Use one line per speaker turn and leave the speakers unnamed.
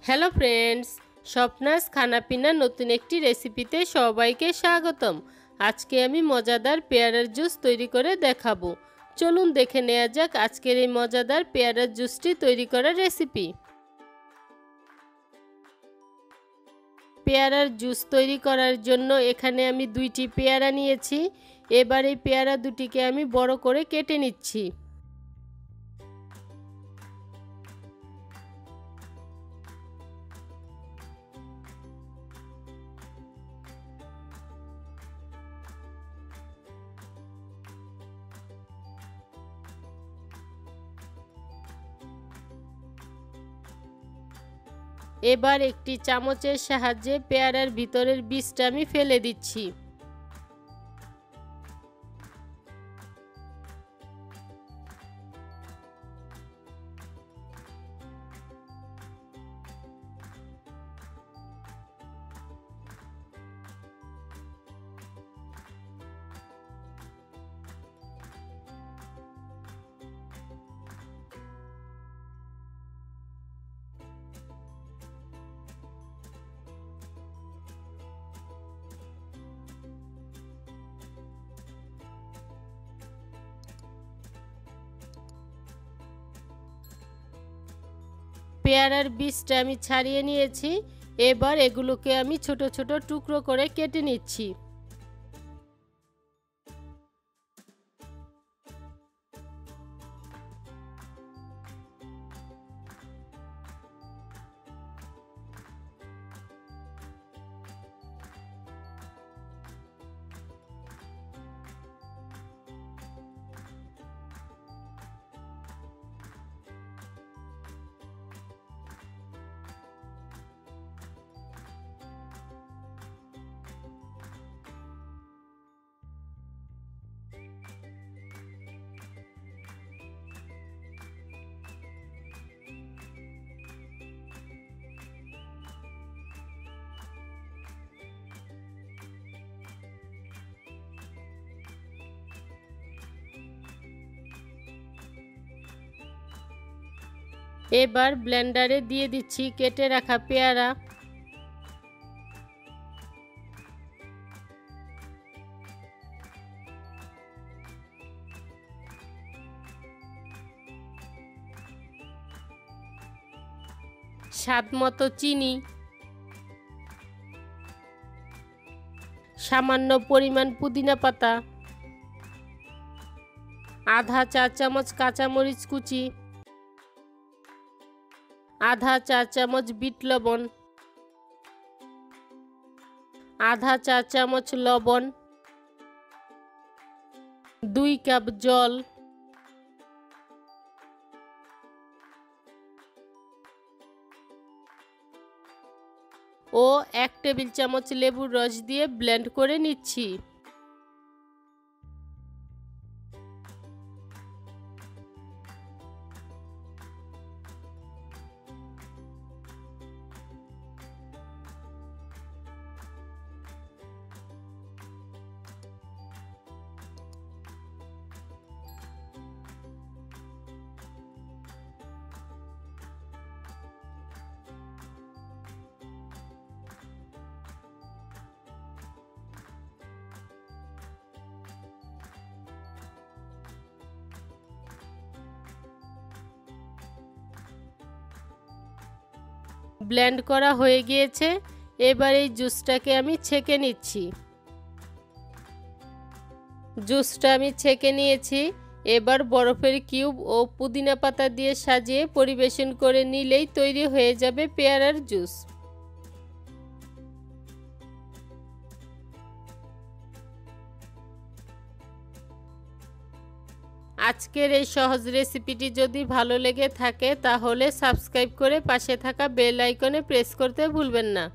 Hello friends, স্বপ্নাস খানাপিনা নতুন একটি রেসিপিতে সবাইকে স্বাগতম। আজকে আমি মজাদার পেয়ারার জুস তৈরি করে দেখাবো। চলুন দেখে নেওয়া যাক আজকের এই মজাদার পেয়ারার জুসটি তৈরি করার রেসিপি। পেয়ারার জুস তৈরি করার জন্য এখানে আমি 2টি পেয়ারা নিয়েছি। এবার এই পেয়ারা দুটিকে আমি বড় করে কেটে নিচ্ছি। এবার একটি চামচের সাহায্যে পেয়ারার ভিতরের বীজটা আমি ফেলে দিচ্ছি। পেয়ারার বীজটা আমি ছাড়িয়ে নিয়েছি। এবার এগুলোকে আমি ছোট ছোট টুকরো করে কেটে নিচ্ছি। এবার ব্লেন্ডারে দিয়ে দিচ্ছি কেটে রাখা পেয়ারা। স্বাদমতো চিনি, সামান্য পরিমাণ পুদিনা পাতা, আধা চা চামচ কাঁচামরিচ কুচি, আধা চা চামচ বিট লবণ, আধা চা চামচ লবণ, 2 কাপ জল, ও 1 টেবিল চামচ লেবুর রস দিয়ে ব্লেন্ড করে নিচ্ছি। ব্লেন্ড করা হয়ে গিয়েছে। এবার এই জুসটাকে আমি ছেঁকে নিচ্ছি। জুসটা আমি ছেঁকে নিয়েছি। এবার বরফের কিউব ও পুদিনা পাতা দিয়ে সাজিয়ে পরিবেশন করে নিলেই তৈরি হয়ে যাবে পেয়ারার জুস। আজকের এই সহজ রেসিপিটি যদি ভালো লেগে থাকে তাহলে সাবস্ক্রাইব করে পাশে থাকা বেল আইকনে প্রেস করতে ভুলবেন না।